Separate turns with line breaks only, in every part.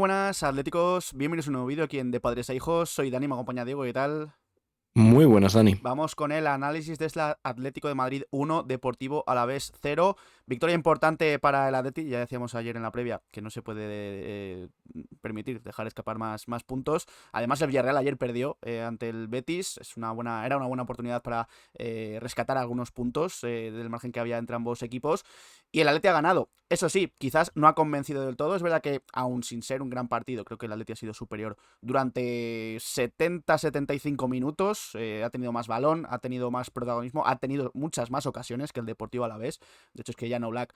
Muy buenas, atléticos. Bienvenidos a un nuevo vídeo aquí en De Padres a Hijos. Soy Dani, me acompaña Diego, ¿qué tal?
Muy buenas, Dani.
Vamos con el análisis de este Atlético de Madrid 1, Deportivo Alavés 0. Victoria importante para el Atleti, ya decíamos ayer en la previa que no se puede permitir dejar escapar más puntos. Además, el Villarreal ayer perdió ante el Betis. Era una buena oportunidad para rescatar algunos puntos del margen que había entre ambos equipos. Y el Atleti ha ganado. Eso sí, quizás no ha convencido del todo. Es verdad que, aún sin ser un gran partido, creo que el Atleti ha sido superior durante 70-75 minutos. Ha tenido más balón, ha tenido más protagonismo, ha tenido muchas más ocasiones que el Deportivo Alavés. De hecho, es que Jan Oblak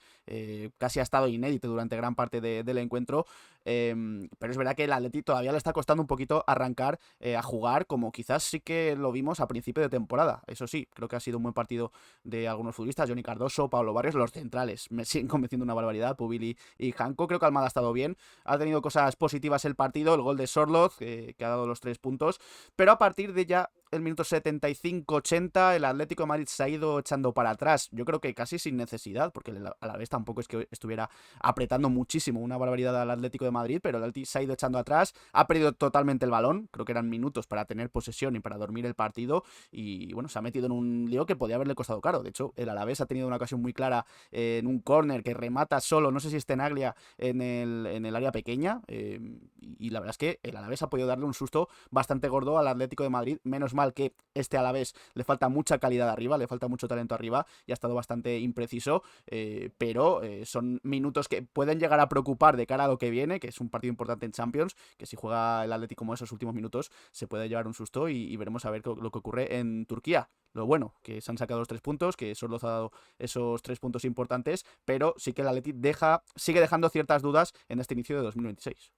casi ha estado inédito durante gran parte del encuentro. Pero es verdad que el Atleti todavía le está costando un poquito arrancar a jugar, como quizás sí que lo vimos a principio de temporada. Eso sí, creo que ha sido un buen partido de algunos futbolistas: Johnny Cardoso, Pablo Barrios, los centrales. Me siguen convenciendo una barbaridad, Pubili y Janko. Creo que Almada ha estado bien, ha tenido cosas positivas el partido, el gol de Sorloz, que ha dado los 3 puntos, pero a partir de ya el minuto 75-80, el Atlético de Madrid se ha ido echando para atrás. Yo creo que casi sin necesidad, porque a la vez tampoco es que estuviera apretando muchísimo, una barbaridad al Atlético de Madrid, pero el Atlético se ha ido echando atrás, ha perdido totalmente el balón. Creo que eran minutos para tener posesión y para dormir el partido, y bueno, se ha metido en un lío que podía haberle costado caro. De hecho, el Alavés ha tenido una ocasión muy clara en un córner que remata solo, no sé si es Tenaglia, en el área pequeña, y la verdad es que el Alavés ha podido darle un susto bastante gordo al Atlético de Madrid. Menos mal que este Alavés le falta mucha calidad arriba, le falta mucho talento arriba, y ha estado bastante impreciso, pero son minutos que pueden llegar a preocupar de cara a lo que viene, que es un partido importante en Champions, que si juega el Atlético como esos últimos minutos se puede llevar un susto, y veremos a ver lo que ocurre en Turquía. Lo bueno, que se han sacado los 3 puntos, que solo ha dado esos 3 puntos importantes, pero sí que el Atleti sigue dejando ciertas dudas en este inicio de 2026.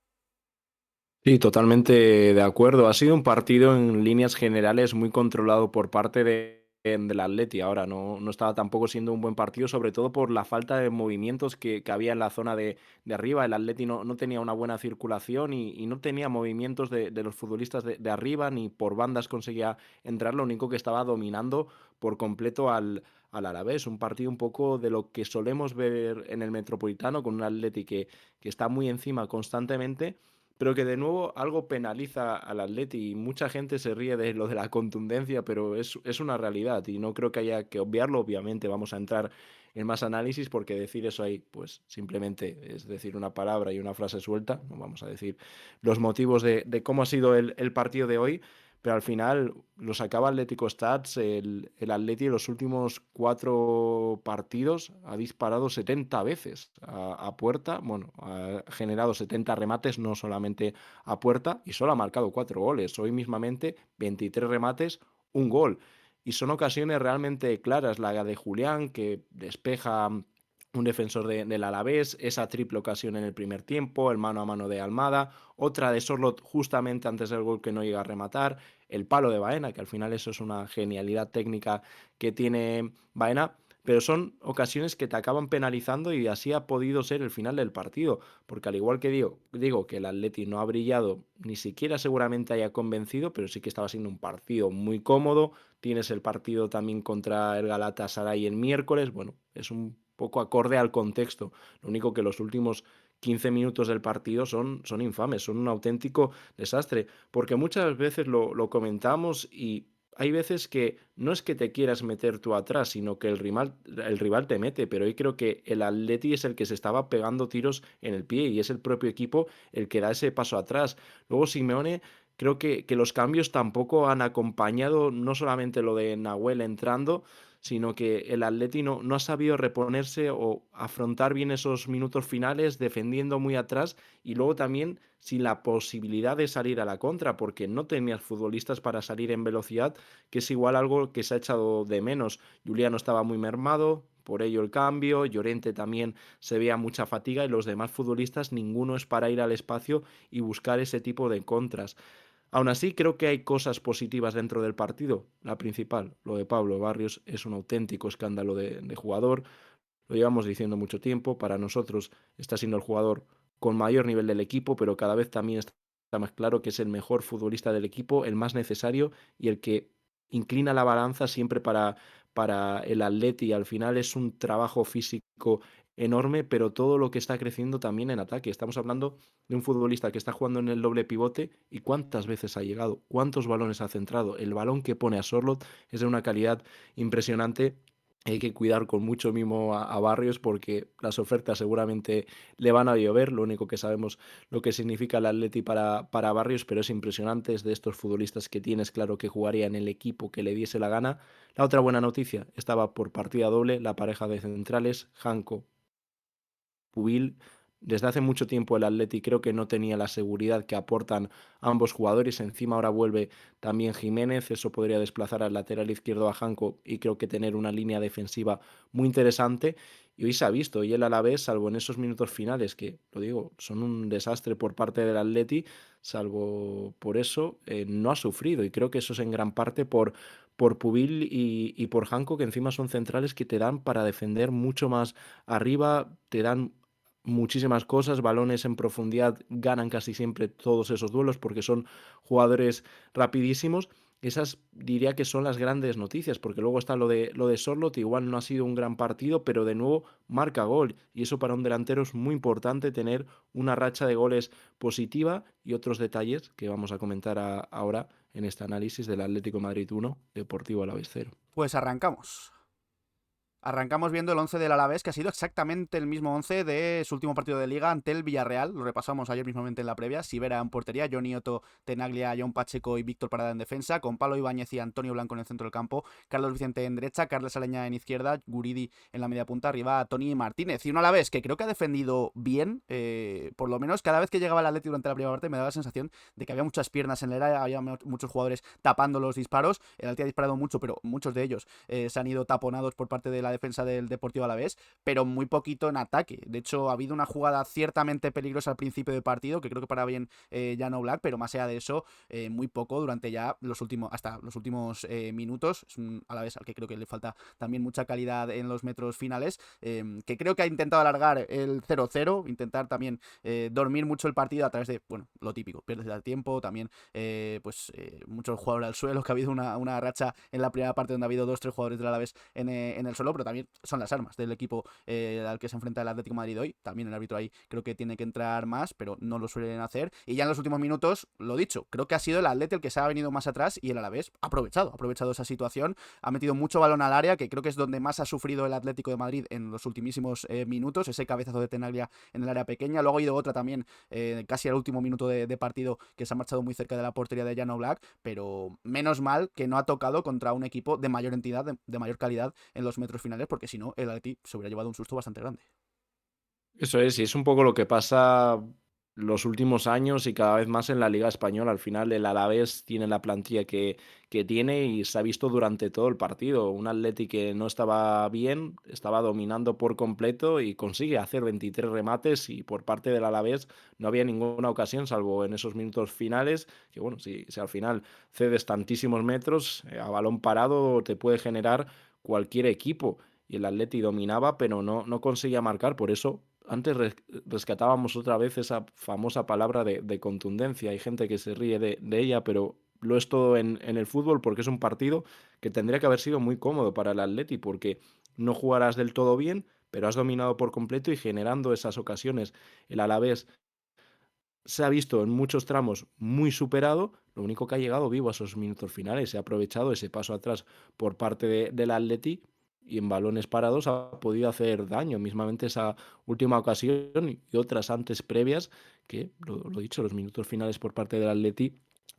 Sí, totalmente de acuerdo. Ha sido un partido en líneas generales muy controlado por parte del Atleti. Ahora no estaba tampoco siendo un buen partido, sobre todo por la falta de movimientos que había en la zona de arriba. El Atleti no tenía una buena circulación y no tenía movimientos de los futbolistas de arriba, ni por bandas conseguía entrar. Lo único que estaba dominando por completo al Alavés. Un partido un poco de lo que solemos ver en el Metropolitano, con un Atleti que está muy encima constantemente, pero que de nuevo algo penaliza al Atleti, y mucha gente se ríe de lo de la contundencia, pero es una realidad y no creo que haya que obviarlo. Obviamente vamos a entrar en más análisis, porque decir eso ahí pues simplemente es decir una palabra y una frase suelta. No vamos a decir los motivos de cómo ha sido el partido de hoy, pero al final lo sacaba Atlético Stats. El Atleti en los últimos 4 partidos ha disparado 70 veces a puerta. Bueno, ha generado 70 remates, no solamente a puerta, y solo ha marcado 4 goles. Hoy mismamente 23 remates, un gol. Y son ocasiones realmente claras. La de Julián, que despeja un defensor del Alavés, esa triple ocasión en el primer tiempo, el mano a mano de Almada, otra de Sorloth justamente antes del gol que no llega a rematar, el palo de Baena, que al final eso es una genialidad técnica que tiene Baena, pero son ocasiones que te acaban penalizando, y así ha podido ser el final del partido, porque al igual que digo que el Atleti no ha brillado, ni siquiera seguramente haya convencido, pero sí que estaba siendo un partido muy cómodo. Tienes el partido también contra el Galatasaray el miércoles, bueno, es un poco acorde al contexto. Lo único que los últimos 15 minutos del partido son infames, son un auténtico desastre, porque muchas veces lo comentamos, y hay veces que no es que te quieras meter tú atrás, sino que el rival te mete, pero hoy creo que el Atleti es el que se estaba pegando tiros en el pie, y es el propio equipo el que da ese paso atrás. Luego Simeone, creo que los cambios tampoco han acompañado, no solamente lo de Nahuel entrando, sino que el Atleti no ha sabido reponerse o afrontar bien esos minutos finales, defendiendo muy atrás, y luego también sin la posibilidad de salir a la contra, porque no tenías futbolistas para salir en velocidad, que es igual algo que se ha echado de menos. Juliano estaba muy mermado, por ello el cambio. Llorente también se veía mucha fatiga, y los demás futbolistas ninguno es para ir al espacio y buscar ese tipo de contras. Aún así, creo que hay cosas positivas dentro del partido. La principal, lo de Pablo Barrios, es un auténtico escándalo de jugador. Lo llevamos diciendo mucho tiempo. Para nosotros está siendo el jugador con mayor nivel del equipo, pero cada vez también está más claro que es el mejor futbolista del equipo, el más necesario, y el que inclina la balanza siempre para el Atleti. Al final es un trabajo físico enorme, pero todo lo que está creciendo también en ataque. Estamos hablando de un futbolista que está jugando en el doble pivote y cuántas veces ha llegado, cuántos balones ha centrado. El balón que pone a Sorloth es de una calidad impresionante. Hay que cuidar con mucho mimo a Barrios porque las ofertas seguramente le van a llover. Lo único que sabemos lo que significa el Atleti para Barrios, pero es impresionante. Es de estos futbolistas que tienes claro que jugaría en el equipo que le diese la gana. La otra buena noticia, estaba por partida doble la pareja de centrales, Janko Pubil. Desde hace mucho tiempo el Atleti creo que no tenía la seguridad que aportan ambos jugadores. Encima ahora vuelve también Jiménez. Eso podría desplazar al lateral izquierdo a Janko y creo que tener una línea defensiva muy interesante. Y hoy se ha visto, y el Alavés, salvo en esos minutos finales, que lo digo, son un desastre por parte del Atleti, salvo por eso, no ha sufrido. Y creo que eso es en gran parte por Pubil y por Janko, que encima son centrales que te dan para defender mucho más arriba, te dan muchísimas cosas, balones en profundidad, ganan casi siempre todos esos duelos porque son jugadores rapidísimos. Esas diría que son las grandes noticias, porque luego está lo de Sorloth, igual no ha sido un gran partido, pero de nuevo marca gol. Y eso para un delantero es muy importante, tener una racha de goles positiva y otros detalles que vamos a comentar ahora en este análisis del Atlético de Madrid 1, Deportivo Alavés 0.
Pues arrancamos. Arrancamos viendo el 11 del Alavés, que ha sido exactamente el mismo 11 de su último partido de Liga ante el Villarreal. Lo repasamos ayer mismamente en la previa. Sivera en portería, Johnny Otto, Tenaglia, John Pacheco y Víctor Parada en defensa, con Pablo Ibáñez y Antonio Blanco en el centro del campo, Carlos Vicente en derecha, Carles Aleña en izquierda, Guridi en la media punta, arriba Tony Martínez. Y un Alavés que creo que ha defendido bien, por lo menos cada vez que llegaba el Atleti durante la primera parte me daba la sensación de que había muchas piernas en el área, había muchos jugadores tapando los disparos. El Atleti ha disparado mucho, pero muchos de ellos se han ido taponados por parte de la defensa del Deportivo Alavés, pero muy poquito en ataque. De hecho, ha habido una jugada ciertamente peligrosa al principio del partido, que creo que para bien Jan Oblak, pero más allá de eso, muy poco durante ya hasta los últimos minutos. Es un Alavés al que creo que le falta también mucha calidad en los metros finales, que creo que ha intentado alargar el 0-0, intentar también dormir mucho el partido a través de, bueno, lo típico, pierdes el tiempo, también muchos jugadores al suelo, que ha habido una racha en la primera parte donde ha habido 2-3 jugadores del Alavés en el suelo, pero también son las armas del equipo al que se enfrenta el Atlético de Madrid hoy. También el árbitro ahí creo que tiene que entrar más, pero no lo suelen hacer. Y ya en los últimos minutos, lo dicho, creo que ha sido el Atlético el que se ha venido más atrás y el Alavés ha aprovechado esa situación, ha metido mucho balón al área, que creo que es donde más ha sufrido el Atlético de Madrid en los ultimísimos minutos, ese cabezazo de Tenaglia en el área pequeña. Luego ha ido otra también casi al último minuto de partido, que se ha marchado muy cerca de la portería de Jan Oblak, pero menos mal que no ha tocado contra un equipo de mayor entidad, de mayor calidad en los metros finales, porque si no, el Atleti se hubiera llevado un susto bastante grande.
Eso es, y es un poco lo que pasa los últimos años y cada vez más en la Liga Española. Al final el Alavés tiene la plantilla que tiene y se ha visto durante todo el partido. Un Atleti que no estaba bien, estaba dominando por completo y consigue hacer 23 remates y por parte del Alavés no había ninguna ocasión, salvo en esos minutos finales, que bueno, si al final cedes tantísimos metros, a balón parado te puede generar cualquier equipo. Y el Atleti dominaba, pero no conseguía marcar, por eso antes rescatábamos otra vez esa famosa palabra de contundencia. Hay gente que se ríe de ella, pero lo es todo en el fútbol porque es un partido que tendría que haber sido muy cómodo para el Atleti porque no jugarás del todo bien, pero has dominado por completo y generando esas ocasiones. El Alavés se ha visto en muchos tramos muy superado, lo único que ha llegado vivo a esos minutos finales, se ha aprovechado ese paso atrás por parte del Atleti y en balones parados ha podido hacer daño, mismamente esa última ocasión y otras antes previas, que lo dicho, los minutos finales por parte del Atleti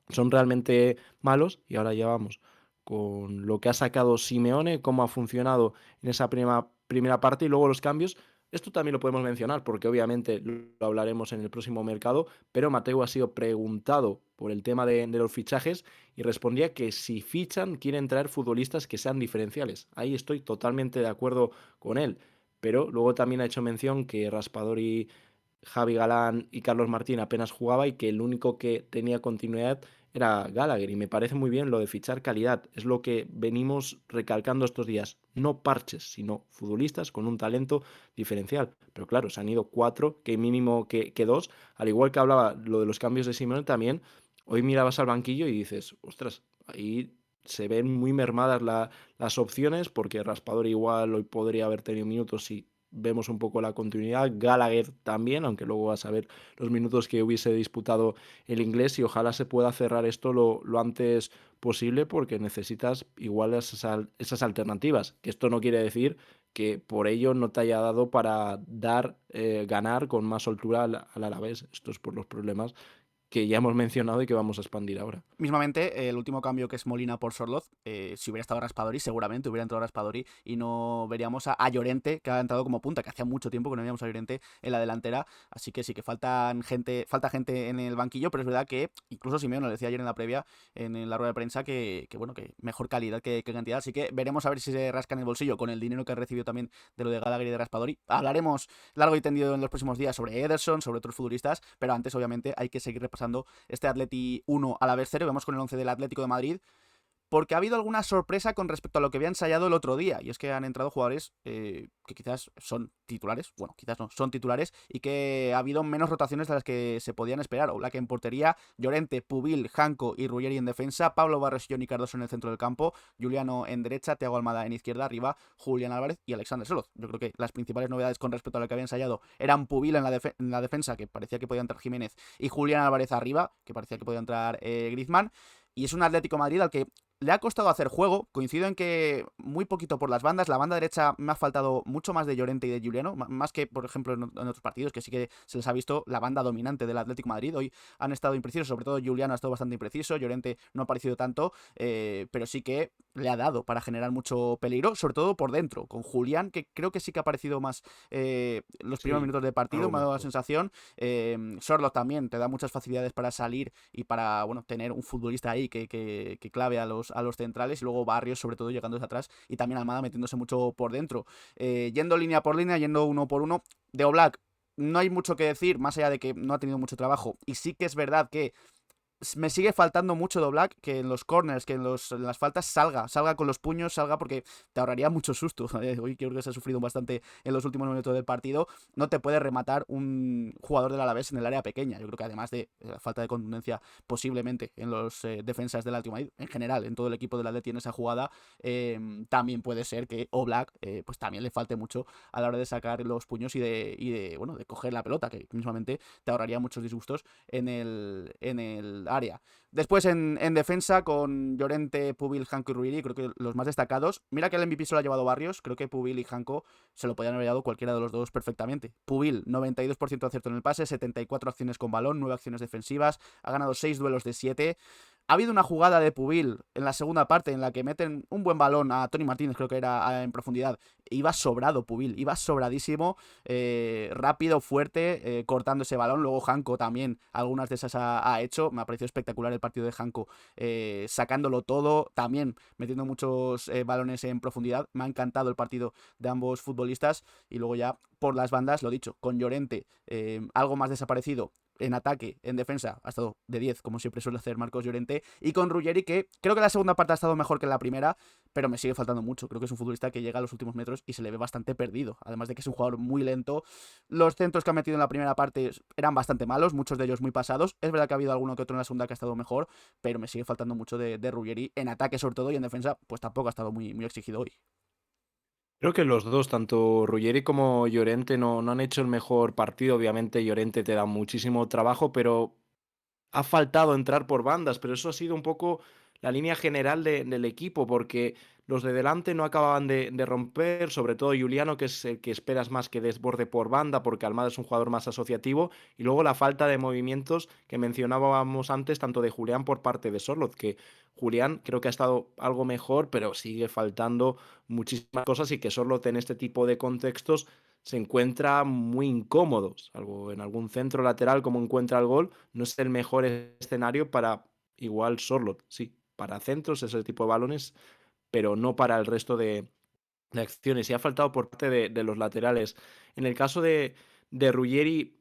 son realmente malos y ahora ya vamos con lo que ha sacado Simeone, cómo ha funcionado en esa primera parte y luego los cambios. Esto también lo podemos mencionar porque obviamente lo hablaremos en el próximo mercado, pero Mateo ha sido preguntado por el tema de los fichajes y respondía que si fichan quieren traer futbolistas que sean diferenciales. Ahí estoy totalmente de acuerdo con él, pero luego también ha hecho mención que Raspadori, Javi Galán y Carlos Martín apenas jugaba y que el único que tenía continuidad era Gallagher y me parece muy bien lo de fichar calidad, es lo que venimos recalcando estos días, no parches, sino futbolistas con un talento diferencial, pero claro, se han ido cuatro, que mínimo que dos, al igual que hablaba lo de los cambios de Simeone también, hoy mirabas al banquillo y dices, ostras, ahí se ven muy mermadas las opciones porque Raspador igual hoy podría haber tenido minutos si vemos un poco la continuidad. Gallagher también, aunque luego a saber los minutos que hubiese disputado el inglés, y ojalá se pueda cerrar esto lo antes posible porque necesitas igual esas alternativas. Que esto no quiere decir que por ello no te haya dado para ganar con más soltura al Alavés. Esto es por los problemas que ya hemos mencionado y que vamos a expandir ahora.
Mismamente, el último cambio que es Molina por Sorloz, si hubiera estado Raspadori, seguramente hubiera entrado Raspadori y no veríamos a Llorente, que ha entrado como punta, que hacía mucho tiempo que no veíamos a Llorente en la delantera. Así que sí que falta gente en el banquillo, pero es verdad que incluso Simeone lo decía ayer en la previa, en la rueda de prensa, que bueno, que mejor calidad que cantidad. Así que veremos a ver si se rasca en el bolsillo con el dinero que ha recibido también de lo de Gallagher y de Raspadori. Hablaremos largo y tendido en los próximos días sobre Ederson, sobre otros futbolistas, pero antes obviamente hay que seguir repasando este Atleti 1 a la vez 0. Vamos con el 11 del Atlético de Madrid, porque ha habido alguna sorpresa con respecto a lo que había ensayado el otro día, y es que han entrado jugadores que quizás son titulares, bueno, quizás no, son titulares, y que ha habido menos rotaciones de las que se podían esperar. Oblak en portería, Llorente, Pubil, Janko y Ruggeri en defensa, Pablo Barros y Johnny Cardoso en el centro del campo, Juliano en derecha, Thiago Almada en izquierda, arriba, Julián Álvarez y Alexander Soloz. Yo creo que las principales novedades con respecto a lo que había ensayado eran Pubil en la defensa, que parecía que podía entrar Jiménez, y Julián Álvarez arriba, que parecía que podía entrar Griezmann. Y es un Atlético de Madrid al que le ha costado hacer juego. Coincido en que muy poquito por las bandas. La banda derecha me ha faltado mucho más de Llorente y de Juliano, más que, por ejemplo, en otros partidos, que sí que se les ha visto la banda dominante del Atlético de Madrid. Hoy han estado imprecisos, sobre todo Juliano ha estado bastante impreciso, Llorente no ha aparecido tanto, pero sí que le ha dado para generar mucho peligro, sobre todo por dentro, con Julián, que creo que sí que ha aparecido más los primeros
Sí,
minutos de partido,
algo
me ha dado la
mejor.
sensación. Sorloth también te da muchas facilidades para salir y para, bueno, tener un futbolista ahí que clave a los centrales, y luego Barrios sobre todo llegando desde atrás, y también Almada metiéndose mucho por dentro. Yendo línea por línea, yendo uno por uno, de Oblak no hay mucho que decir, más allá de que no ha tenido mucho trabajo, y sí que es verdad que me sigue faltando mucho de Oblak, que en los corners, que en las faltas salga con los puños, salga, porque te ahorraría mucho susto. Hoy creo que se ha sufrido bastante en los últimos minutos del partido. No te puede rematar un jugador del Alavés en el área pequeña. Yo creo que además de la falta de contundencia posiblemente en los defensas del Atlético de Madrid, en general, en todo el equipo del Atleti en esa jugada, también puede ser que Oblak pues también le falte mucho a la hora de sacar los puños bueno, de coger la pelota, que mismamente te ahorraría muchos disgustos en el área. Después en defensa con Llorente, Pubil, Janko y Ruggeri, creo que los más destacados. Mira que el MVP se lo ha llevado Barrios, creo que Pubil y Janko se lo podían haber llevado cualquiera de los dos perfectamente. Pubil, 92% de acierto en el pase, 74 acciones con balón, 9 acciones defensivas, ha ganado 6 duelos de 7. Ha habido una jugada de Pubil en la segunda parte en la que meten un buen balón a Tony Martínez, creo que era en profundidad. Iba sobrado Pubil, iba sobradísimo, rápido, fuerte, cortando ese balón. Luego Janko también, algunas de esas ha hecho. Me ha parecido espectacular el partido de Janko, sacándolo todo, también metiendo muchos balones en profundidad. Me ha encantado el partido de ambos futbolistas. Y luego ya por las bandas, lo dicho, con Llorente algo más desaparecido en ataque, en defensa, ha estado de 10, como siempre suele hacer Marcos Llorente, y con Ruggeri, que creo que la segunda parte ha estado mejor que la primera, pero me sigue faltando mucho. Creo que es un futbolista que llega a los últimos metros y se le ve bastante perdido, además de que es un jugador muy lento. Los centros que ha metido en la primera parte eran bastante malos, muchos de ellos muy pasados. Es verdad que ha habido alguno que otro en la segunda que ha estado mejor, pero me sigue faltando mucho de Ruggeri, en ataque sobre todo, y en defensa pues tampoco ha estado muy exigido hoy.
Creo que los dos, tanto Ruggeri como Llorente, no han hecho el mejor partido. Obviamente Llorente te da muchísimo trabajo, pero ha faltado entrar por bandas, pero eso ha sido un poco la línea general del equipo, porque los de delante no acababan de romper, sobre todo Juliano, que es el que esperas más que desborde por banda, porque Almada es un jugador más asociativo, y luego la falta de movimientos que mencionábamos antes, tanto de Julián por parte de Sorloth, que Julián creo que ha estado algo mejor, pero sigue faltando muchísimas cosas, y que Sorloth en este tipo de contextos se encuentra muy incómodo, salvo en algún centro lateral como encuentra el gol, no es el mejor escenario para igual Sorloth, sí, para centros, ese tipo de balones, pero no para el resto de acciones. Y ha faltado por parte de los laterales. En el caso de Ruggeri,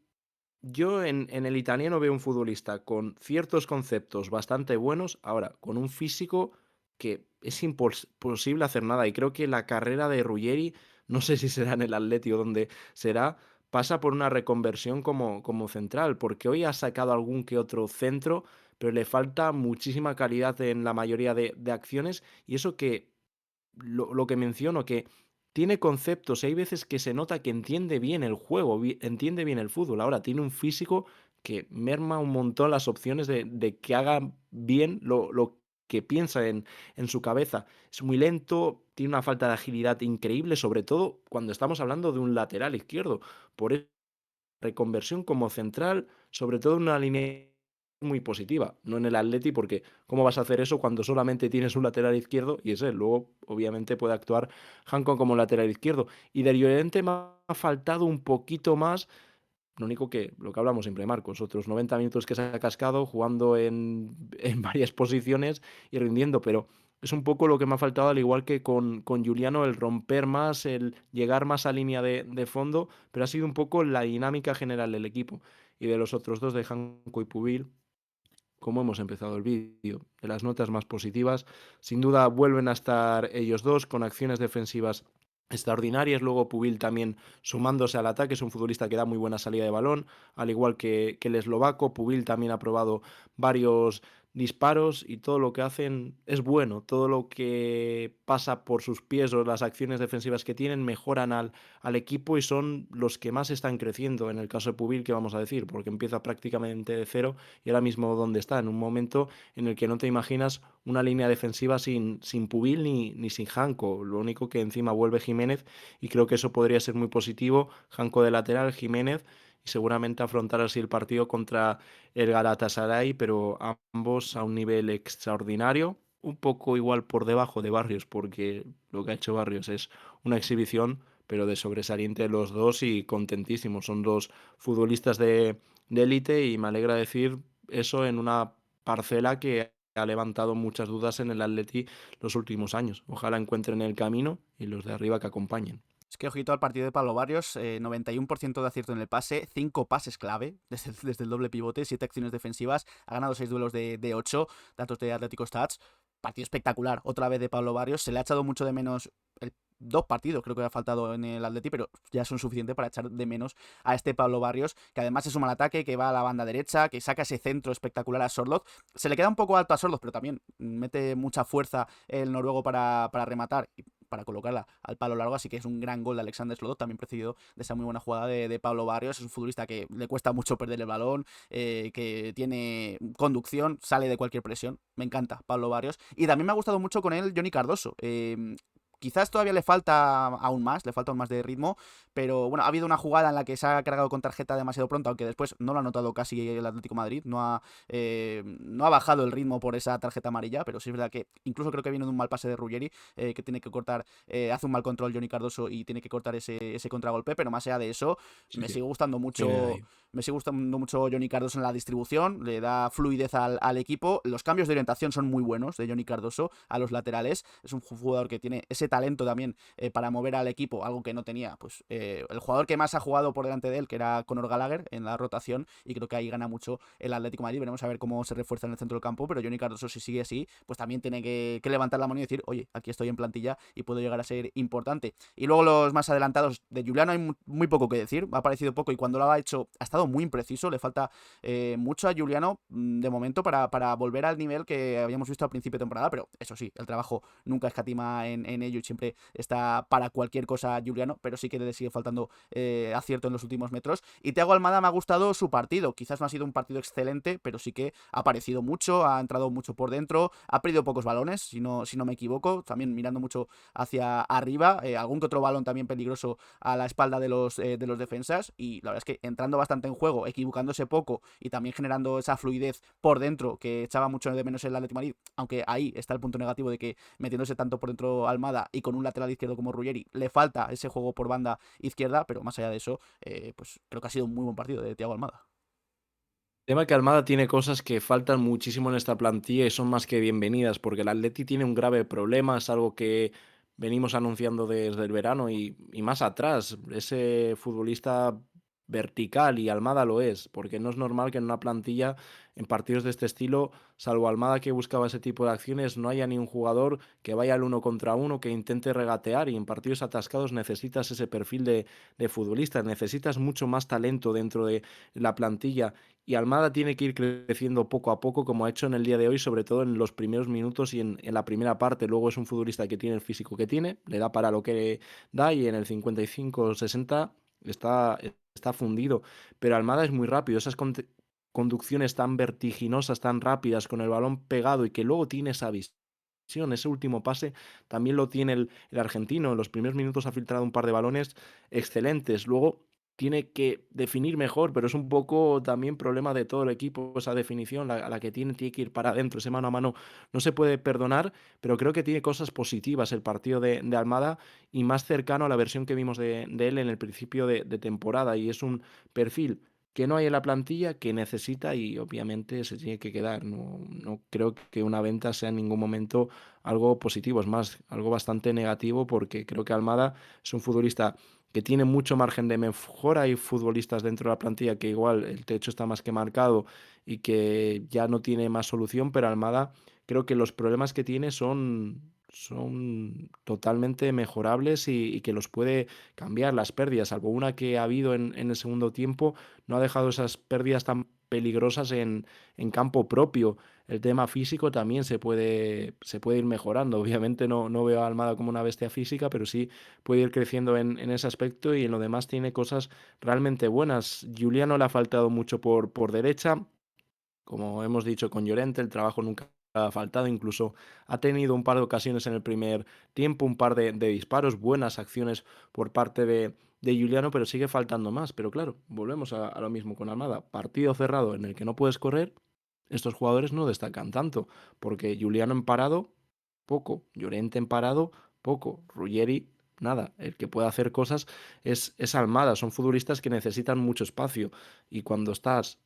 yo en el italiano veo un futbolista con ciertos conceptos bastante buenos, ahora con un físico que es imposible hacer nada. Y creo que la carrera de Ruggeri, no sé si será en el Atleti o donde será, pasa por una reconversión como central, porque hoy ha sacado algún que otro centro, pero le falta muchísima calidad en la mayoría de acciones. Y eso que lo que menciono, que tiene conceptos, y hay veces que se nota que entiende bien el juego, entiende bien el fútbol. Ahora tiene un físico que merma un montón las opciones de que haga bien lo que piensa en su cabeza. Es muy lento, tiene una falta de agilidad increíble, sobre todo cuando estamos hablando de un lateral izquierdo. Por eso, reconversión como central, sobre todo en una línea muy positiva, no en el Atleti, porque ¿cómo vas a hacer eso cuando solamente tienes un lateral izquierdo y es él? Luego, obviamente, puede actuar Hanco como lateral izquierdo. Y de Llorente me ha faltado un poquito más, lo único que, lo que hablamos siempre, Marcos, otros 90 minutos que se ha cascado jugando en varias posiciones y rindiendo, pero es un poco lo que me ha faltado, al igual que con Juliano, el romper más, el llegar más a línea de fondo, pero ha sido un poco la dinámica general del equipo. Y de los otros dos, de Hanco y Pubil, como hemos empezado el vídeo, de las notas más positivas, sin duda vuelven a estar ellos dos con acciones defensivas extraordinarias. Luego Pubil también sumándose al ataque, es un futbolista que da muy buena salida de balón, al igual que el eslovaco. Pubil también ha probado varios disparos y todo lo que hacen es bueno, todo lo que pasa por sus pies o las acciones defensivas que tienen mejoran al equipo y son los que más están creciendo en el caso de Pubil, que vamos a decir, porque empieza prácticamente de cero y ahora mismo donde está, en un momento en el que no te imaginas una línea defensiva sin Pubil ni sin Janko. Lo único que encima vuelve Jiménez y creo que eso podría ser muy positivo. Janko de lateral, Jiménez y seguramente afrontar así el partido contra el Galatasaray, pero ambos a un nivel extraordinario. Un poco igual por debajo de Barrios, porque lo que ha hecho Barrios es una exhibición, pero de sobresaliente los dos y contentísimos. Son dos futbolistas de élite y me alegra decir eso en una parcela que ha levantado muchas dudas en el Atleti los últimos años. Ojalá encuentren el camino y los de arriba que acompañen.
Es que ojito al partido de Pablo Barrios, 91% de acierto en el pase, 5 pases clave desde el doble pivote, 7 acciones defensivas, ha ganado 6 duelos de 8, datos de Atlético Stats. Partido espectacular, otra vez de Pablo Barrios, se le ha echado mucho de menos el 2 partidos, creo que ha faltado en el Atleti, pero ya son suficientes para echar de menos a este Pablo Barrios, que además se suma al ataque, que va a la banda derecha, que saca ese centro espectacular a Sorloth. Se le queda un poco alto a Sorloth, pero también mete mucha fuerza el noruego para rematar y para colocarla al palo largo, así que es un gran gol de Alexander Slodov, también precedido de esa muy buena jugada de Pablo Barrios. Es un futbolista que le cuesta mucho perder el balón, que tiene conducción, sale de cualquier presión. Me encanta Pablo Barrios. Y también me ha gustado mucho con él Johnny Cardoso. Quizás todavía le falta aún más de ritmo, pero bueno, ha habido una jugada en la que se ha cargado con tarjeta demasiado pronto, aunque después no lo ha notado casi el Atlético de Madrid, no ha bajado el ritmo por esa tarjeta amarilla, pero sí es verdad que incluso creo que viene de un mal pase de Ruggeri, que tiene que cortar, hace un mal control Johnny Cardoso y tiene que cortar ese contragolpe, pero más allá de eso,
Sí,
me
sí.
sigue gustando
Viene de
mucho.
ahí.
Me sigue gustando mucho Johnny Cardoso en la distribución, le da fluidez al equipo. Los cambios de orientación son muy buenos de Johnny Cardoso a los laterales. Es un jugador que tiene ese talento también, para mover al equipo, algo que no tenía pues el jugador que más ha jugado por delante de él, que era Conor Gallagher en la rotación, y creo que ahí gana mucho el Atlético de Madrid. Veremos a ver cómo se refuerza en el centro del campo, pero Johnny Cardoso, si sigue así, pues también tiene que levantar la mano y decir, oye, aquí estoy en plantilla y puedo llegar a ser importante. Y luego los más adelantados de Juliano hay muy poco que decir, ha aparecido poco y cuando lo ha hecho ha estado muy impreciso, le falta mucho a Juliano de momento para volver al nivel que habíamos visto al principio de temporada, pero eso sí, el trabajo nunca escatima en ello y siempre está para cualquier cosa Juliano, pero sí que le sigue faltando acierto en los últimos metros. Y Thiago Almada me ha gustado su partido, quizás no ha sido un partido excelente, pero sí que ha aparecido mucho, ha entrado mucho por dentro, ha perdido pocos balones, si no me equivoco, también mirando mucho hacia arriba, algún que otro balón también peligroso a la espalda de los defensas, y la verdad es que entrando bastante en juego, equivocándose poco y también generando esa fluidez por dentro que echaba mucho de menos el Atlético de Madrid, aunque ahí está el punto negativo de que metiéndose tanto por dentro Almada y con un lateral izquierdo como Ruggeri, le falta ese juego por banda izquierda, pero más allá de eso, pues creo que ha sido un muy buen partido de Thiago Almada.
Tema que Almada tiene cosas que faltan muchísimo en esta plantilla y son más que bienvenidas, porque el Atleti tiene un grave problema, es algo que venimos anunciando desde el verano y más atrás. Ese futbolista vertical y Almada lo es, porque no es normal que en una plantilla, en partidos de este estilo, salvo Almada que buscaba ese tipo de acciones, no haya ni un jugador que vaya al uno contra uno, que intente regatear y en partidos atascados necesitas ese perfil de futbolista, necesitas mucho más talento dentro de la plantilla y Almada tiene que ir creciendo poco a poco como ha hecho en el día de hoy, sobre todo en los primeros minutos y en la primera parte. Luego es un futbolista que tiene el físico que tiene, le da para lo que da y en el 55 o 60 está fundido. Pero Almada es muy rápido, esas conducciones tan vertiginosas, tan rápidas, con el balón pegado y que luego tiene esa visión. Ese último pase también lo tiene el argentino. En los primeros minutos ha filtrado un par de balones excelentes. Luego tiene que definir mejor, pero es un poco también problema de todo el equipo esa definición, a la que tiene que ir para adentro. Ese mano a mano no se puede perdonar, pero creo que tiene cosas positivas el partido de Almada y más cercano a la versión que vimos de él en el principio de temporada. Y es un perfil que no hay en la plantilla, que necesita y obviamente se tiene que quedar. No creo que una venta sea en ningún momento algo positivo, es más, algo bastante negativo porque creo que Almada es un futbolista que tiene mucho margen de mejora. Hay futbolistas dentro de la plantilla que igual el techo está más que marcado y que ya no tiene más solución, pero Almada creo que los problemas que tiene son totalmente mejorables y que los puede cambiar las pérdidas, salvo una que ha habido en el segundo tiempo, no ha dejado esas pérdidas tan peligrosas en campo propio. El tema físico también se puede ir mejorando. Obviamente no veo a Almada como una bestia física, pero sí puede ir creciendo en ese aspecto y en lo demás tiene cosas realmente buenas. Juliano le ha faltado mucho por derecha. Como hemos dicho con Llorente, el trabajo nunca ha faltado, incluso ha tenido un par de ocasiones en el primer tiempo, un par de disparos, buenas acciones por parte de Juliano, pero sigue faltando más. Pero claro, volvemos a lo mismo con Almada. Partido cerrado en el que no puedes correr, estos jugadores no destacan tanto, porque Juliano en parado, poco, Llorente en parado, poco, Ruggeri, nada. El que puede hacer cosas es Almada, son futbolistas que necesitan mucho espacio y cuando estás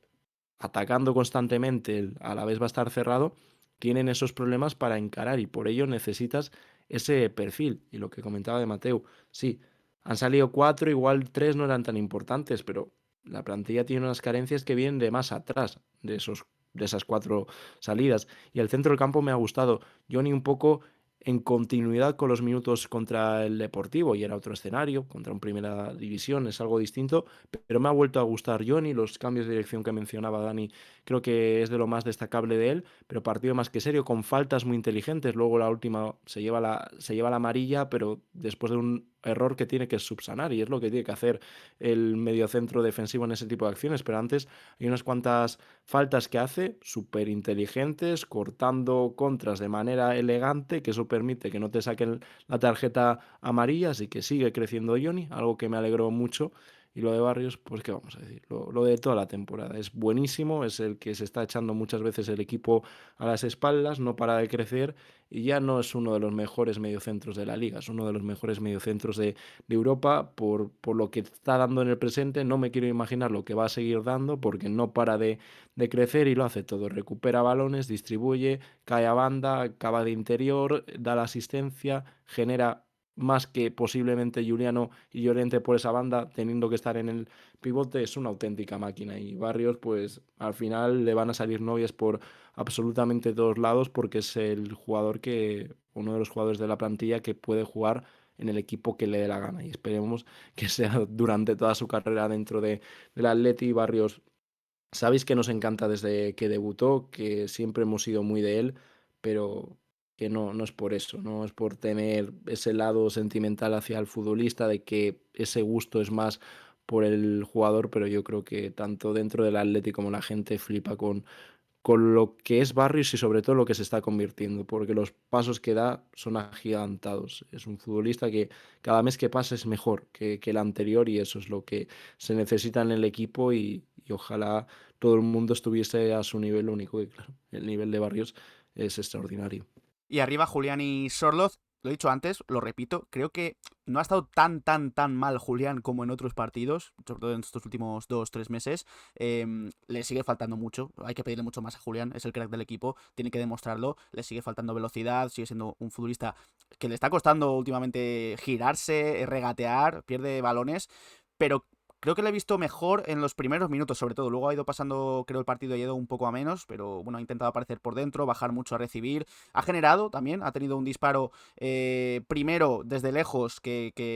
atacando constantemente, a la vez va a estar cerrado, tienen esos problemas para encarar y por ello necesitas ese perfil. Y lo que comentaba de Mateu, sí, han salido cuatro, igual tres no eran tan importantes, pero la plantilla tiene unas carencias que vienen de más atrás de esas cuatro salidas. Y el centro del campo me ha gustado. Johnny un poco en continuidad con los minutos contra el Deportivo y era otro escenario, contra un Primera División, es algo distinto, pero me ha vuelto a gustar Johnny, los cambios de dirección que mencionaba Dani, creo que es de lo más destacable de él, pero partido más que serio, con faltas muy inteligentes, luego la última se lleva la amarilla, pero después de un error que tiene que subsanar y es lo que tiene que hacer el mediocentro defensivo en ese tipo de acciones, pero antes hay unas cuantas faltas que hace súper inteligentes, cortando contras de manera elegante, que eso permite que no te saquen la tarjeta amarilla, así que sigue creciendo Johnny, algo que me alegró mucho. Y lo de Barrios, pues qué vamos a decir, lo de toda la temporada. Es buenísimo, es el que se está echando muchas veces el equipo a las espaldas, no para de crecer y ya no es uno de los mejores mediocentros de la liga, es uno de los mejores mediocentros de Europa por lo que está dando en el presente. No me quiero imaginar lo que va a seguir dando porque no para de crecer y lo hace todo. Recupera balones, distribuye, cae a banda, acaba de interior, da la asistencia, genera más que posiblemente Juliano y Llorente por esa banda, teniendo que estar en el pivote, es una auténtica máquina. Y Barrios, pues al final le van a salir novias por absolutamente todos lados porque es uno de los jugadores de la plantilla que puede jugar en el equipo que le dé la gana y esperemos que sea durante toda su carrera dentro del Atleti. Barrios, sabéis que nos encanta desde que debutó, que siempre hemos sido muy de él, pero que no es por eso, no es por tener ese lado sentimental hacia el futbolista, de que ese gusto es más por el jugador, pero yo creo que tanto dentro del Atleti como la gente flipa con lo que es Barrios y sobre todo lo que se está convirtiendo, porque los pasos que da son agigantados. Es un futbolista que cada mes que pasa es mejor que el anterior y eso es lo que se necesita en el equipo y ojalá todo el mundo estuviese a su nivel. Lo único que, claro, el nivel de Barrios es extraordinario.
Y arriba Julián y Sorloz, lo he dicho antes, lo repito, creo que no ha estado tan mal Julián como en otros partidos, sobre todo en estos últimos 2-3 meses. Le sigue faltando mucho, hay que pedirle mucho más a Julián, es el crack del equipo, tiene que demostrarlo, le sigue faltando velocidad, sigue siendo un futbolista que le está costando últimamente girarse, regatear, pierde balones, pero Creo que le he visto mejor en los primeros minutos, sobre todo. Luego ha ido pasando, creo, el partido ha ido un poco a menos, pero bueno, ha intentado aparecer por dentro, bajar mucho a recibir. Ha generado también, ha tenido un disparo primero desde lejos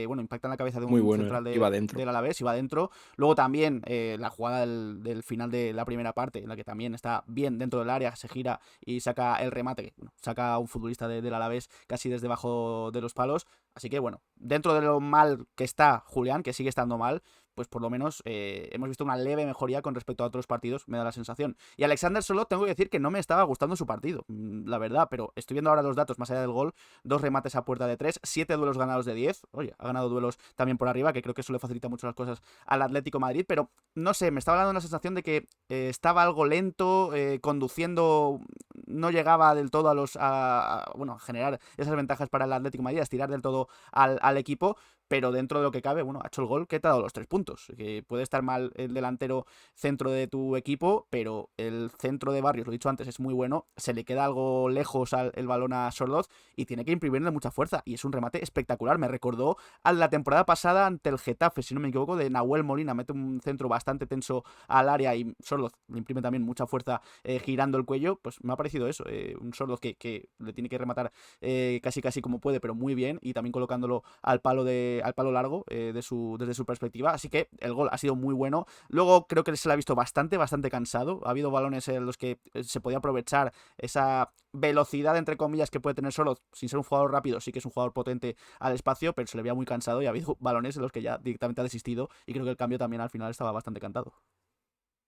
bueno, impacta en la cabeza de
Muy
un
bueno,
central
iba adentro.
del Alavés y va adentro. Luego también la jugada del final de la primera parte, en la que también está bien dentro del área, se gira y saca el remate, que bueno, saca a un futbolista del Alavés casi desde debajo de los palos. Así que bueno, dentro de lo mal que está Julián, que sigue estando mal, pues por lo menos hemos visto una leve mejoría con respecto a otros partidos, me da la sensación. Y Alexander solo tengo que decir que no me estaba gustando su partido, la verdad, pero estoy viendo ahora los datos más allá del gol, 2 remates a puerta de 3, 7 duelos ganados de 10, oye, ha ganado duelos también por arriba, que creo que eso le facilita mucho las cosas al Atlético Madrid, pero no sé, me estaba dando una sensación de que estaba algo lento, conduciendo, no llegaba del todo bueno, a generar esas ventajas para el Atlético Madrid, a estirar del todo al equipo, pero dentro de lo que cabe, bueno, ha hecho el gol que te ha dado los 3 puntos. Que puede estar mal el delantero centro de tu equipo, pero el centro de Barrios, lo he dicho antes, es muy bueno. Se le queda algo lejos el balón a Sorloz y tiene que imprimirle mucha fuerza. Y es un remate espectacular. Me recordó a la temporada pasada ante el Getafe, si no me equivoco, de Nahuel Molina. Mete un centro bastante tenso al área y Sorloz le imprime también mucha fuerza girando el cuello. Pues me ha parecido eso. Un Sorloz que le tiene que rematar casi casi como puede, pero muy bien. Y también colocándolo al palo largo desde su perspectiva. Así que el gol ha sido muy bueno. Luego creo que se le ha visto bastante cansado. Ha habido balones en los que se podía aprovechar esa velocidad, entre comillas, que puede tener solo, sin ser un jugador rápido, sí que es un jugador potente al espacio, pero se le veía muy cansado y ha habido balones en los que ya directamente ha desistido y creo que el cambio también al final estaba bastante cantado.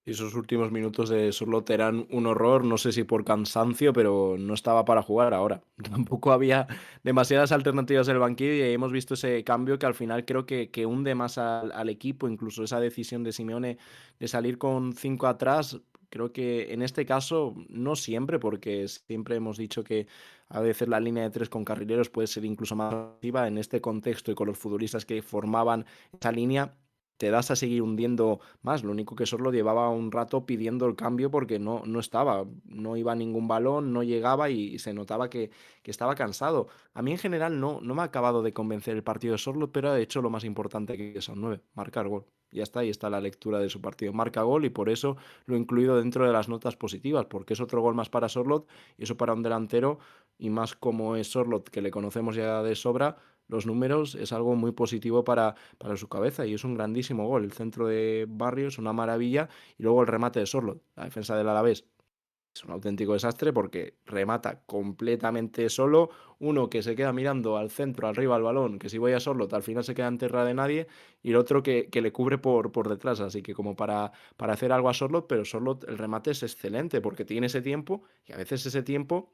Y esos últimos minutos de Sorloth eran un horror, no sé si por cansancio, pero no estaba para jugar ahora. Tampoco había demasiadas alternativas en el banquillo y hemos visto ese cambio que al final creo que hunde más al equipo, incluso esa decisión de Simeone de salir con 5 atrás. Creo que en este caso, no siempre, porque siempre hemos dicho que a veces la línea de 3 con carrileros puede ser incluso más activa. En este contexto y con los futbolistas que formaban esa línea, te das a seguir hundiendo más. Lo único que Sorlo llevaba un rato pidiendo el cambio porque no estaba, no iba ningún balón, no llegaba y se notaba que estaba cansado. A mí en general no me ha acabado de convencer el partido de Sorlo, pero ha hecho lo más importante que son 9, marcar gol. Ya está, ahí está la lectura de su partido. Marca gol y por eso lo he incluido dentro de las notas positivas, porque es otro gol más para Sorloth y eso para un delantero y más como es Sorloth, que le conocemos ya de sobra, los números es algo muy positivo para su cabeza y es un grandísimo gol. El centro de Barrios, una maravilla, y luego el remate de Sorloth, la defensa del Alavés. Es un auténtico desastre porque remata completamente solo, uno que se queda mirando al centro, arriba al balón, que si voy a Sorloth al final se queda en tierra de nadie, y el otro que le cubre por detrás, así que como para hacer algo a Sorloth, pero Sorloth el remate es excelente porque tiene ese tiempo y a veces ese tiempo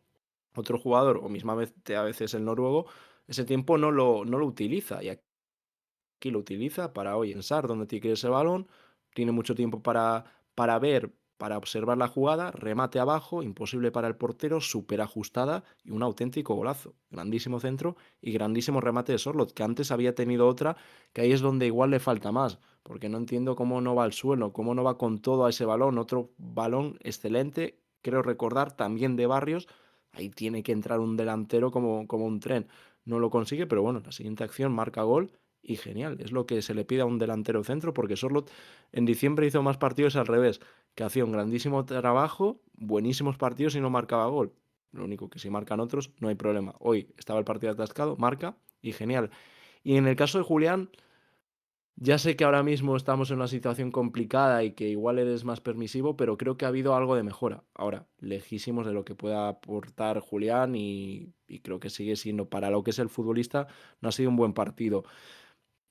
otro jugador, o mismamente a veces el noruego, ese tiempo no lo utiliza. Y aquí lo utiliza para hoy pensar dónde tiene que ir ese balón, tiene mucho tiempo para ver, para observar la jugada, remate abajo, imposible para el portero, súper ajustada y un auténtico golazo. Grandísimo centro y grandísimo remate de Sorloth, que antes había tenido otra, que ahí es donde igual le falta más, porque no entiendo cómo no va al suelo, cómo no va con todo a ese balón, otro balón excelente, creo recordar, también de Barrios, ahí tiene que entrar un delantero como un tren. No lo consigue, pero bueno, la siguiente acción marca gol y genial. Es lo que se le pide a un delantero centro porque Sorloth en diciembre hizo más partidos al revés, que hacía un grandísimo trabajo, buenísimos partidos y no marcaba gol. Lo único que si marcan otros no hay problema. Hoy estaba el partido atascado, marca y genial. Y en el caso de Julián, ya sé que ahora mismo estamos en una situación complicada y que igual eres más permisivo, pero creo que ha habido algo de mejora. Ahora, lejísimos de lo que pueda aportar Julián y creo que sigue siendo, para lo que es el futbolista, no ha sido un buen partido.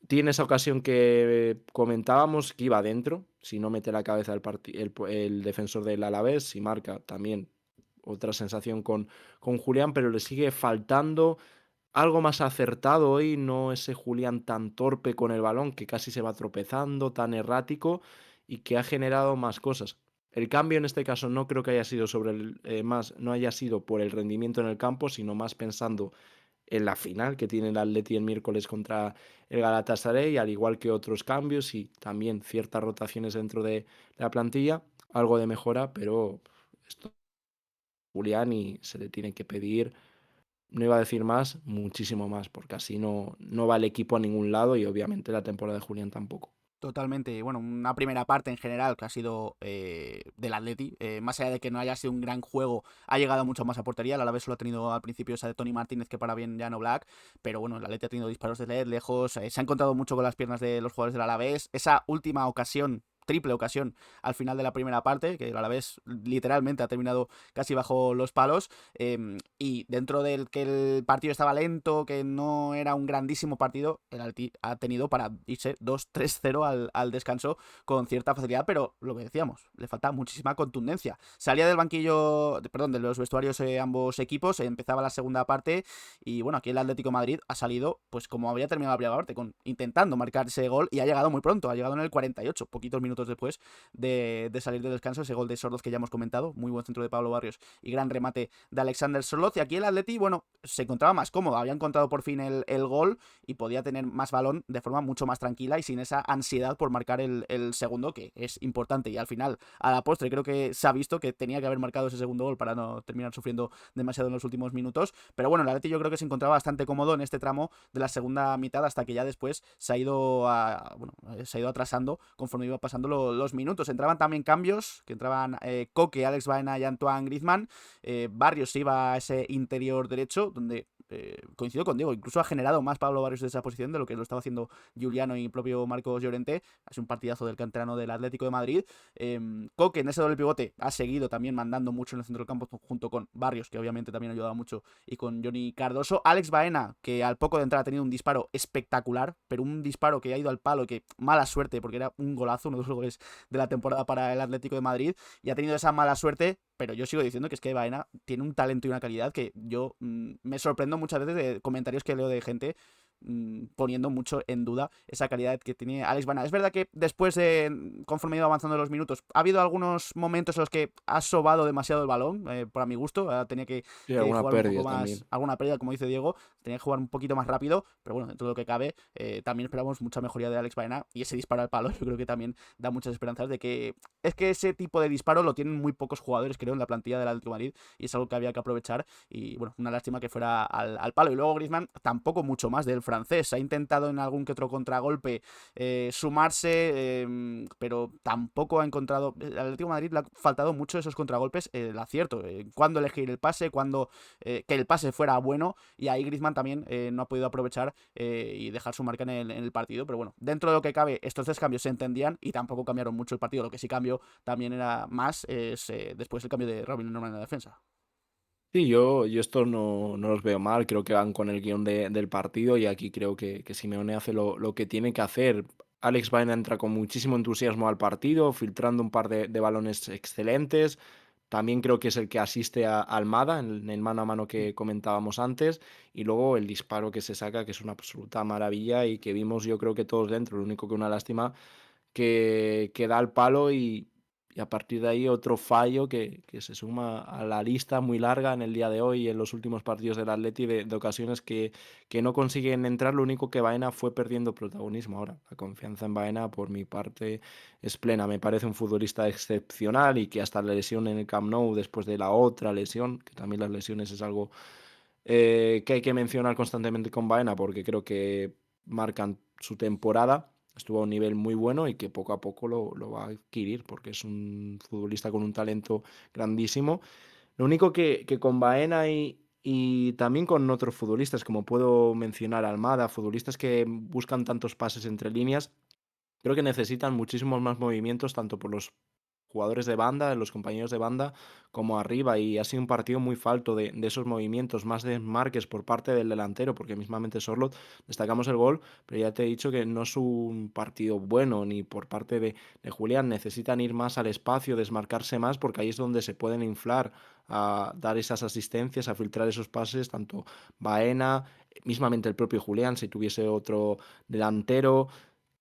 Tiene esa ocasión que comentábamos que iba adentro, si no mete la cabeza el defensor del Alavés, si marca también otra sensación con Julián, pero le sigue faltando algo más acertado hoy, no ese Julián tan torpe con el balón que casi se va tropezando, tan errático y que ha generado más cosas. El cambio en este caso no creo que haya sido no haya sido por el rendimiento en el campo, sino más pensando en la final que tiene el Atleti el miércoles contra el Galatasaray, al igual que otros cambios y también ciertas rotaciones dentro de la plantilla, algo de mejora, pero esto Julián y se le tiene que pedir, no iba a decir más, muchísimo más, porque así no va el equipo a ningún lado y obviamente la temporada de Julián tampoco.
Totalmente. Bueno, una primera parte en general que ha sido del Atleti. Más allá de que no haya sido un gran juego, ha llegado mucho más a portería. El Alavés solo ha tenido al principio esa de Tony Martínez que para bien ya no Black. Pero bueno, el Atleti ha tenido disparos de lejos. Se ha encontrado mucho con las piernas de los jugadores del Alavés. Esa última ocasión, triple ocasión al final de la primera parte, que el Alavés literalmente ha terminado casi bajo los palos, y dentro del que el partido estaba lento, que no era un grandísimo partido, el Alti ha tenido para irse 2-3-0 al descanso con cierta facilidad, pero lo que decíamos, le falta muchísima contundencia. Salía del banquillo, perdón, de los vestuarios ambos equipos, empezaba la segunda parte y bueno, aquí el Atlético de Madrid ha salido pues como había terminado la primera parte, intentando marcar ese gol y ha llegado muy pronto, ha llegado en el 48, poquitos minutos después de salir del descanso, ese gol de Sorloz que ya hemos comentado, muy buen centro de Pablo Barrios y gran remate de Alexander Sorloz. Y aquí el Atleti, bueno, se encontraba más cómodo, había encontrado por fin el gol y podía tener más balón de forma mucho más tranquila y sin esa ansiedad por marcar el segundo, que es importante. Y al final, a la postre, creo que se ha visto que tenía que haber marcado ese segundo gol para no terminar sufriendo demasiado en los últimos minutos. Pero bueno, el Atleti yo creo que se encontraba bastante cómodo en este tramo de la segunda mitad hasta que ya después se ha ido atrasando conforme iba pasando los minutos. Entraban también cambios, que entraban Coque, Alex Baena y Antoine Griezmann. Barrios se iba a ese interior derecho, donde coincido con Diego, incluso ha generado más Pablo Barrios de esa posición de lo que lo estaba haciendo Giuliano y propio Marcos Llorente. Ha sido un partidazo del canterano del Atlético de Madrid. Coque en ese doble pivote ha seguido también mandando mucho en el centro del campo junto con Barrios, que obviamente también ha ayudado mucho, y con Johnny Cardoso. Alex Baena, que al poco de entrar ha tenido un disparo espectacular, pero un disparo que ha ido al palo, que mala suerte, porque era un golazo, uno de los goles de la temporada para el Atlético de Madrid, y ha tenido esa mala suerte. Pero yo sigo diciendo que es que Baena tiene un talento y una calidad que yo me sorprendo muchas veces de comentarios que leo de gente poniendo mucho en duda esa calidad que tiene Alex Baena. Es verdad que después de, conforme ha ido avanzando los minutos, ha habido algunos momentos en los que ha sobado demasiado el balón, para mi gusto, tenía
Sí,
que
alguna
jugar un poco
pérdida
más,
también.
alguna pérdida, como dice Diego, tenía que jugar un poquito más rápido, pero bueno, dentro de lo que cabe, también esperamos mucha mejoría de Alex Baena y ese disparo al palo yo creo que también da muchas esperanzas de que es que ese tipo de disparo lo tienen muy pocos jugadores, creo, en la plantilla del Atlético de Madrid y es algo que había que aprovechar y bueno, una lástima que fuera al palo. Y luego Griezmann tampoco mucho más del francés, ha intentado en algún que otro contragolpe sumarse, pero tampoco ha encontrado, al Atlético de Madrid le ha faltado mucho esos contragolpes, el acierto, cuándo elegir el pase, cuándo que el pase fuera bueno, y ahí Griezmann también no ha podido aprovechar y dejar su marca en el partido, pero bueno, dentro de lo que cabe, estos tres cambios se entendían y tampoco cambiaron mucho el partido. Lo que sí cambió también era más es después el cambio de Robin Norman en la defensa.
Sí, yo estos no los veo mal, creo que van con el guión del partido y aquí creo que Simeone hace lo que tiene que hacer. Alex Baena entra con muchísimo entusiasmo al partido, filtrando un par de balones excelentes. También creo que es el que asiste a Almada en el mano a mano que comentábamos antes. Y luego el disparo que se saca, que es una absoluta maravilla y que vimos yo creo que todos dentro. Lo único que una lástima que da el palo y a partir de ahí otro fallo que se suma a la lista muy larga en el día de hoy y en los últimos partidos del Atleti de ocasiones que no consiguen entrar. Lo único que Baena fue perdiendo protagonismo. Ahora, la confianza en Baena por mi parte es plena. Me parece un futbolista excepcional y que hasta la lesión en el Camp Nou después de la otra lesión, que también las lesiones es algo que hay que mencionar constantemente con Baena porque creo que marcan su temporada. Estuvo a un nivel muy bueno y que poco a poco lo va a adquirir porque es un futbolista con un talento grandísimo. Lo único que con Baena y también con otros futbolistas, como puedo mencionar Almada, futbolistas que buscan tantos pases entre líneas, creo que necesitan muchísimos más movimientos, tanto por los jugadores de banda, los compañeros de banda, como arriba. Y ha sido un partido muy falto de esos movimientos, más desmarques por parte del delantero, porque mismamente Sorloth destacamos el gol, pero ya te he dicho que no es un partido bueno, ni por parte de Julián. Necesitan ir más al espacio, desmarcarse más, porque ahí es donde se pueden inflar a dar esas asistencias, a filtrar esos pases, tanto Baena, mismamente el propio Julián, si tuviese otro delantero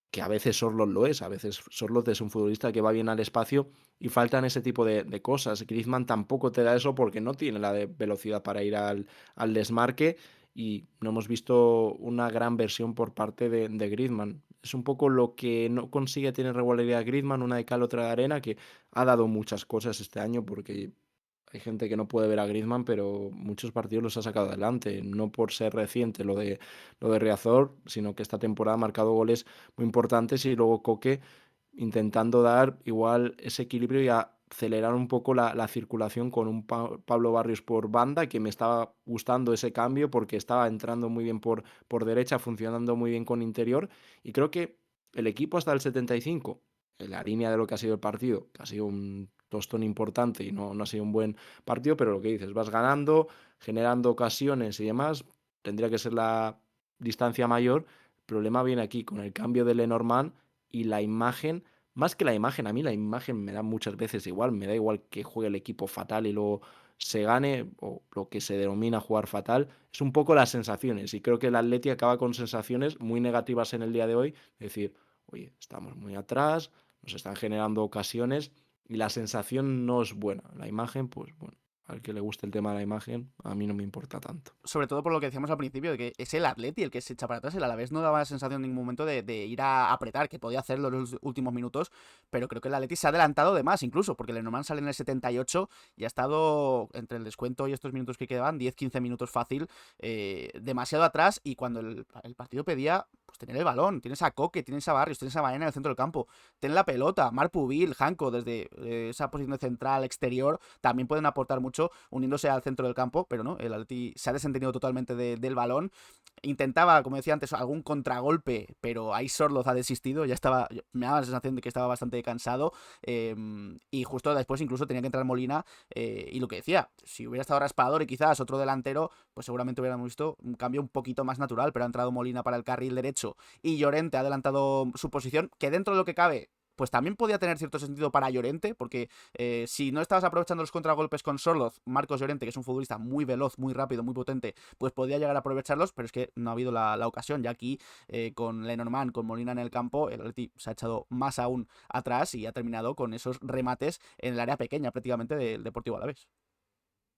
que a veces Sorloth lo es, a veces Sorloth es un futbolista que va bien al espacio y faltan ese tipo de cosas. Griezmann tampoco te da eso porque no tiene la velocidad para ir al desmarque y no hemos visto una gran versión por parte de Griezmann. Es un poco lo que no consigue tener regularidad Griezmann, una de cal, otra de arena, que ha dado muchas cosas este año porque hay gente que no puede ver a Griezmann, pero muchos partidos los ha sacado adelante, no por ser reciente lo de Riazor, sino que esta temporada ha marcado goles muy importantes y luego Coque intentando dar igual ese equilibrio y acelerar un poco la circulación con un Pablo Barrios por banda, que me estaba gustando ese cambio porque estaba entrando muy bien por derecha, funcionando muy bien con interior, y creo que el equipo hasta el 75, en la línea de lo que ha sido el partido, que ha sido un tostón importante y no ha sido un buen partido, pero lo que dices, vas ganando, generando ocasiones y demás, tendría que ser la distancia mayor. El problema viene aquí con el cambio de Lenormand y la imagen, más que la imagen, a mí la imagen me da muchas veces igual, me da igual que juegue el equipo fatal y luego se gane, o lo que se denomina jugar fatal, es un poco las sensaciones, y creo que el Atleti acaba con sensaciones muy negativas en el día de hoy, es decir, oye, estamos muy atrás, nos están generando ocasiones y la sensación no es buena. La imagen, pues bueno, al que le guste el tema de la imagen, a mí no me importa tanto.
Sobre todo por lo que decíamos al principio, de que es el Atleti el que se echa para atrás. El Alavés no daba la sensación en ningún momento de ir a apretar, que podía hacerlo en los últimos minutos, pero creo que el Atleti se ha adelantado de más, incluso, porque el Lenormand sale en el 78 y ha estado, entre el descuento y estos minutos que quedaban, 10-15 minutos fácil, demasiado atrás, y cuando el partido pedía, pues tener el balón, tienes a Coque, tienes a Barrios, tienes a Baena en el centro del campo, ten la pelota, Marc Pubil, Janko, desde esa posición de central exterior, también pueden aportar mucho uniéndose al centro del campo, pero no, el Atleti se ha desentendido totalmente del balón. Intentaba, como decía antes, algún contragolpe, pero ahí Sorloz ha desistido, ya estaba, me daba la sensación de que estaba bastante cansado, y justo después incluso tenía que entrar Molina, y lo que decía, si hubiera estado Raspador y quizás otro delantero, pues seguramente hubiéramos visto un cambio un poquito más natural, pero ha entrado Molina para el carril derecho y Llorente ha adelantado su posición, que dentro de lo que cabe pues también podía tener cierto sentido para Llorente, porque si no estabas aprovechando los contragolpes con Sorloz, Marcos Llorente, que es un futbolista muy veloz, muy rápido, muy potente, pues podía llegar a aprovecharlos, pero es que no ha habido la ocasión. Ya aquí, con Lenormand, con Molina en el campo, el Atleti se ha echado más aún atrás y ha terminado con esos remates en el área pequeña prácticamente del Deportivo Alavés.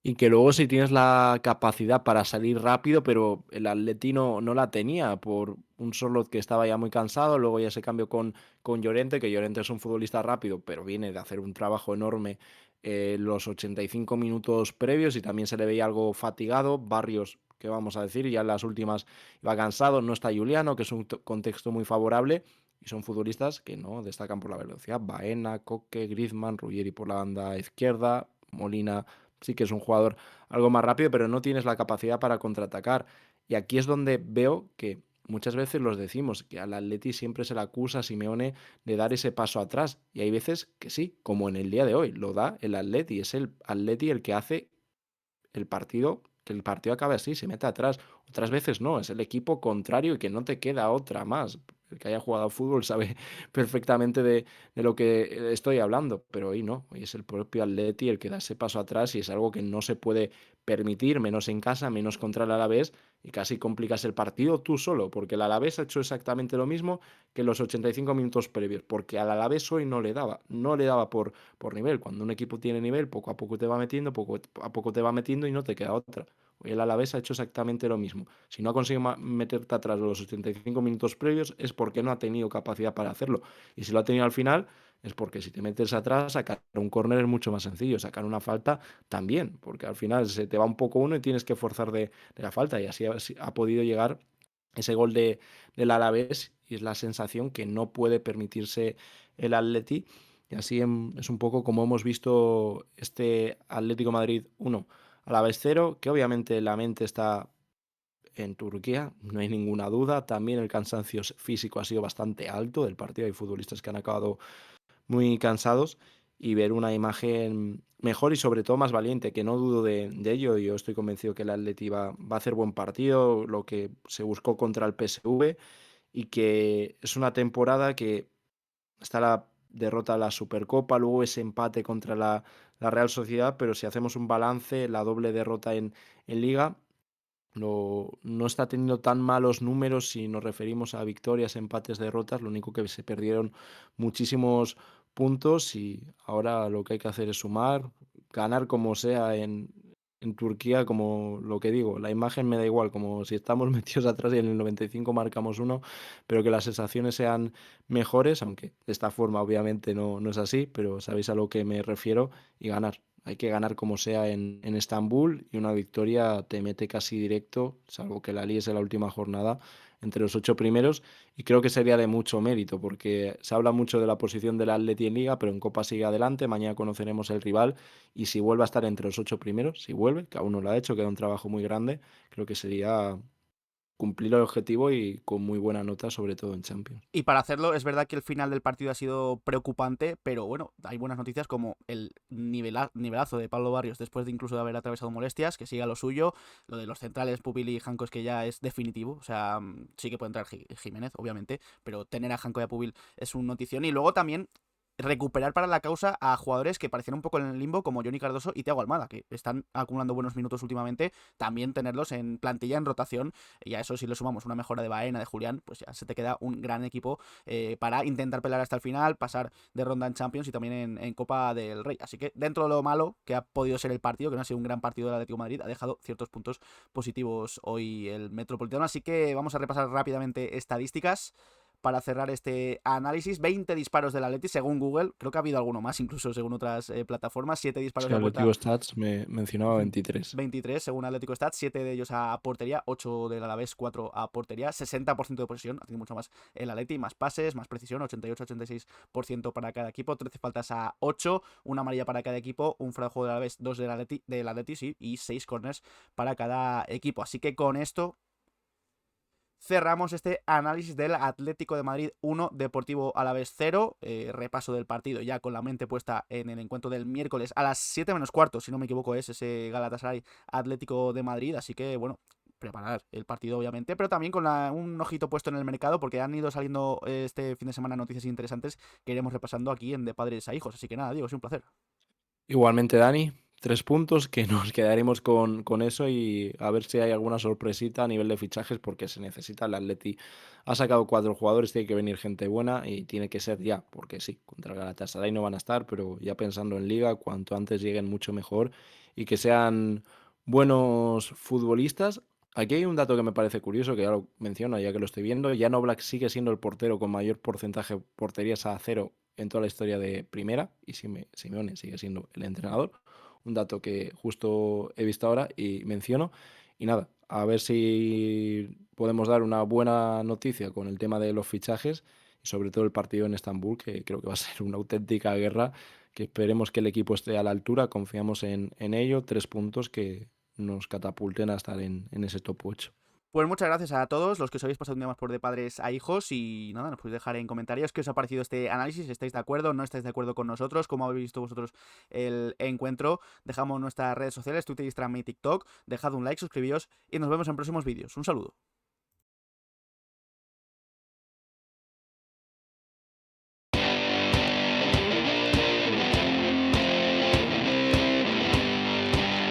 Y que luego si tienes la capacidad para salir rápido, pero el Atleti no la tenía por un Sorloth que estaba ya muy cansado, luego ya se cambió con Llorente, que Llorente es un futbolista rápido, pero viene de hacer un trabajo enorme los 85 minutos previos y también se le veía algo fatigado. Barrios, que vamos a decir, ya en las últimas iba cansado, no está Juliano, que es un contexto muy favorable, y son futbolistas que no destacan por la velocidad. Baena, Coque, Griezmann, Ruggeri por la banda izquierda, Molina sí que es un jugador algo más rápido, pero no tienes la capacidad para contraatacar. Y aquí es donde veo que muchas veces los decimos, que al Atleti siempre se le acusa a Simeone de dar ese paso atrás. Y hay veces que sí, como en el día de hoy, lo da el Atleti. Es el Atleti el que hace el partido, que el partido acabe así, se mete atrás. Otras veces no, es el equipo contrario y que no te queda otra más. El que haya jugado a fútbol sabe perfectamente de lo que estoy hablando, pero hoy no, hoy es el propio Atleti el que da ese paso atrás y es algo que no se puede permitir, menos en casa, menos contra el Alavés, y casi complicas el partido tú solo, porque el Alavés ha hecho exactamente lo mismo que en los 85 minutos previos, porque al Alavés hoy no le daba por nivel. Cuando un equipo tiene nivel, poco a poco te va metiendo, poco a poco te va metiendo y no te queda otra. Hoy el Alavés ha hecho exactamente lo mismo. Si no ha conseguido meterte atrás de los 85 minutos previos es porque no ha tenido capacidad para hacerlo. Y si lo ha tenido al final es porque si te metes atrás, sacar un córner es mucho más sencillo. Sacar una falta también, porque al final se te va un poco uno y tienes que forzar de la falta. Y así ha podido llegar ese gol del Alavés y es la sensación que no puede permitirse el Atleti. Y así es un poco como hemos visto este Atlético Madrid 1, Alavés 0, que obviamente la mente está en Turquía, no hay ninguna duda. También el cansancio físico ha sido bastante alto del partido. Hay futbolistas que han acabado muy cansados y ver una imagen mejor y sobre todo más valiente, que no dudo de ello. Yo estoy convencido que el Atleti va a hacer buen partido, lo que se buscó contra el PSV, y que es una temporada que está la derrota a la Supercopa, luego ese empate contra la Real Sociedad, pero si hacemos un balance, la doble derrota en Liga no está teniendo tan malos números si nos referimos a victorias, empates, derrotas. Lo único que se perdieron muchísimos puntos y ahora lo que hay que hacer es sumar, ganar como sea en Turquía, como lo que digo, la imagen me da igual, como si estamos metidos atrás y en el 95 marcamos uno, pero que las sensaciones sean mejores, aunque de esta forma obviamente no es así, pero sabéis a lo que me refiero, y ganar. hay que ganar como sea en Estambul, y una victoria te mete casi directo, salvo que la líes en la última jornada, entre los 8 primeros, y creo que sería de mucho mérito, porque se habla mucho de la posición del Atleti en Liga, pero en Copa sigue adelante, mañana conoceremos el rival, y si vuelve a estar entre los 8 primeros, si vuelve, que aún no lo ha hecho, queda un trabajo muy grande, creo que sería cumplir el objetivo y con muy buena nota, sobre todo en Champions.
Y para hacerlo, es verdad que el final del partido ha sido preocupante, pero bueno, hay buenas noticias como el nivelazo de Pablo Barrios después de incluso de haber atravesado molestias, que siga lo suyo, lo de los centrales, Pupil y Jankos, que ya es definitivo, o sea, sí que puede entrar Jiménez, obviamente, pero tener a Janko y a Pupil es un notición. Y luego también recuperar para la causa a jugadores que parecían un poco en el limbo, como Johnny Cardoso y Thiago Almada, que están acumulando buenos minutos últimamente, también tenerlos en plantilla, en rotación, y a eso si le sumamos una mejora de Baena, de Julián, pues ya se te queda un gran equipo para intentar pelear hasta el final, pasar de ronda en Champions y también en Copa del Rey. Así que dentro de lo malo que ha podido ser el partido, que no ha sido un gran partido del Atlético de Madrid, ha dejado ciertos puntos positivos hoy el Metropolitano, así que vamos a repasar rápidamente estadísticas para cerrar este análisis. 20 disparos del Atleti según Google, creo que ha habido alguno más incluso según otras plataformas, 7 disparos
Sí,
a puerta.
Atlético Stats me mencionaba 23.
23 según Atlético Stats, 7 de ellos a portería, 8 del Alavés, 4 a portería, 60% de posesión, ha tenido mucho más el Atleti, más pases, más precisión, 88-86% para cada equipo, 13 faltas a 8, una amarilla para cada equipo, un fuera de juego del Alavés, 2 del Atleti sí, y 6 corners para cada equipo. Así que con esto cerramos este análisis del Atlético de Madrid 1, Deportivo Alavés 0. Repaso del partido ya con la mente puesta en el encuentro del miércoles a las 7 menos cuarto, si no me equivoco, es ese Galatasaray Atlético de Madrid. Así que, bueno, preparar el partido obviamente, pero también con un ojito puesto en el mercado, porque han ido saliendo este fin de semana noticias interesantes que iremos repasando aquí en De Padres a Hijos. Así que nada, Diego, es un placer.
Igualmente, Dani, 3 puntos, que nos quedaremos con eso, y a ver si hay alguna sorpresita a nivel de fichajes, porque se necesita. El Atleti ha sacado 4 jugadores, tiene que venir gente buena y tiene que ser ya, porque sí, contra el Galatasaray no van a estar, pero ya pensando en Liga, cuanto antes lleguen mucho mejor y que sean buenos futbolistas. Aquí hay un dato que me parece curioso, que ya lo menciono, ya que lo estoy viendo. Jan Oblak sigue siendo el portero con mayor porcentaje de porterías a cero en toda la historia de Primera, y Simeone sigue siendo el entrenador. Un dato que justo he visto ahora y menciono. Y nada, a ver si podemos dar una buena noticia con el tema de los fichajes y sobre todo el partido en Estambul, que creo que va a ser una auténtica guerra, que esperemos que el equipo esté a la altura, confiamos en ello. 3 puntos que nos catapulten a estar en ese top 8.
Pues muchas gracias a todos los que os habéis pasado un día más por De Padres a Hijos y nada, nos podéis dejar en comentarios qué os ha parecido este análisis, ¿estáis de acuerdo? ¿No estáis de acuerdo con nosotros? ¿Cómo habéis visto vosotros el encuentro? Dejamos nuestras redes sociales, Twitter, Instagram y TikTok, dejad un like, suscribíos y nos vemos en próximos vídeos. Un saludo.